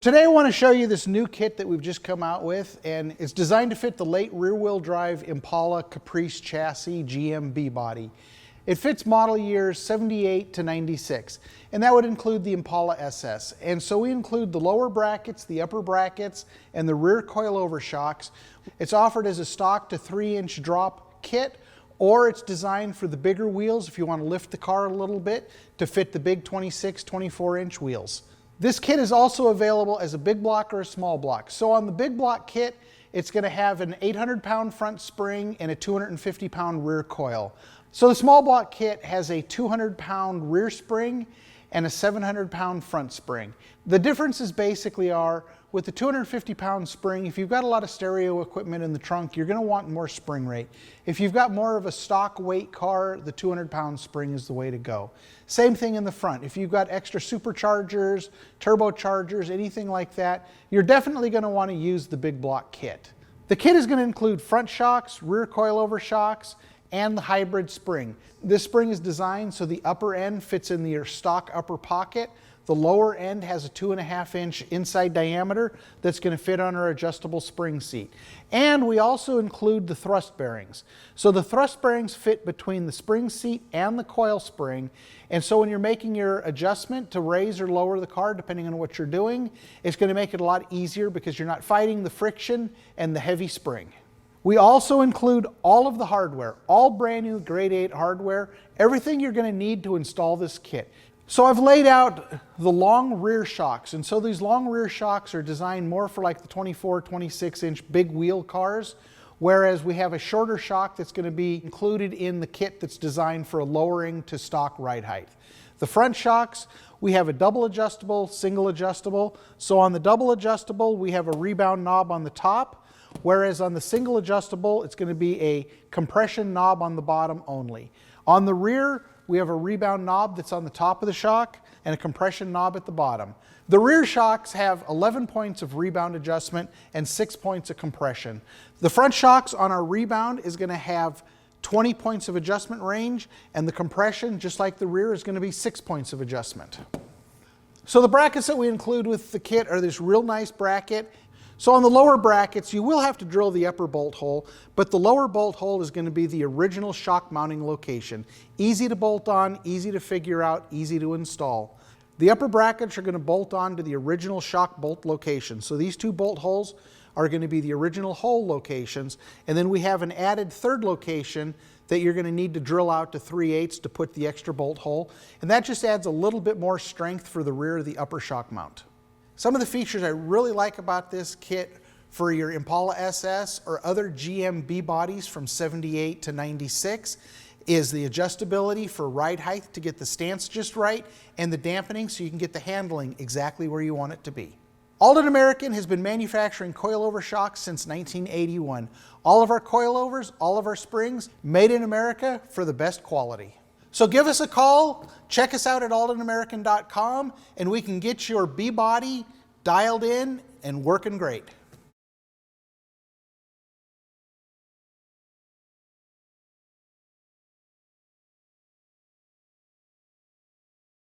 Today I want to show you this new kit that we've just come out with, and it's designed to fit the late rear-wheel drive Impala Caprice chassis GM body. It fits model years 78 to 96, and that would include the Impala SS. And so we include the lower brackets, the upper brackets, and the rear coilover shocks. It's offered as a stock to 3-inch drop kit, or it's designed for the bigger wheels if you want to lift the car a little bit to fit the big 26, 24-inch wheels. This kit is also available as a big block or a small block. So on the big block kit, it's going to have an 800-pound front spring and a 250-pound rear coil. So the small block kit has a 200-pound rear spring and a 700-pound front spring. The differences basically are, with the 250-pound spring, if you've got a lot of stereo equipment in the trunk, you're going to want more spring rate. If you've got more of a stock weight car, the 200-pound spring is the way to go. Same thing in the front. If you've got extra superchargers, turbochargers, anything like that, you're definitely going to want to use the big block kit. The kit is going to include front shocks, rear coilover shocks, and the hybrid spring. This spring is designed so the upper end fits in your stock upper pocket. The lower end has a 2.5-inch inside diameter that's going to fit on our adjustable spring seat. And we also include the thrust bearings. So the thrust bearings fit between the spring seat and the coil spring. And so when you're making your adjustment to raise or lower the car, depending on what you're doing, it's going to make it a lot easier because you're not fighting the friction and the heavy spring. We also include all of the hardware, all brand new grade 8 hardware, everything you're going to need to install this kit. So I've laid out the long rear shocks, and so these long rear shocks are designed more for like the 24, 26-inch big wheel cars, whereas we have a shorter shock that's going to be included in the kit that's designed for a lowering to stock ride height. The front shocks, we have a double adjustable, single adjustable. So on the double adjustable, we have a rebound knob on the top, whereas on the single adjustable, it's going to be a compression knob on the bottom only. On the rear, we have a rebound knob that's on the top of the shock and a compression knob at the bottom. The rear shocks have 11 points of rebound adjustment and 6 points of compression. The front shocks on our rebound is going to have 20 points of adjustment range, and the compression, just like the rear, is going to be 6 points of adjustment. So the brackets that we include with the kit are this real nice bracket. So on the lower brackets, you will have to drill the upper bolt hole, but the lower bolt hole is going to be the original shock mounting location. Easy to bolt on, easy to figure out, easy to install. The upper brackets are going to bolt on to the original shock bolt location. So these two bolt holes are going to be the original hole locations, and then we have an added third location that you're going to need to drill out to 3/8 to put the extra bolt hole, and that just adds a little bit more strength for the rear of the upper shock mount. Some of the features I really like about this kit for your Impala SS or other GM bodies from 78 to 96 is the adjustability for ride height to get the stance just right, and the dampening so you can get the handling exactly where you want it to be. Aldan American has been manufacturing coilover shocks since 1981. All of our coilovers, all of our springs, made in America for the best quality. So give us a call, check us out at aldanamerican.com, and we can get your B-body dialed in and working great.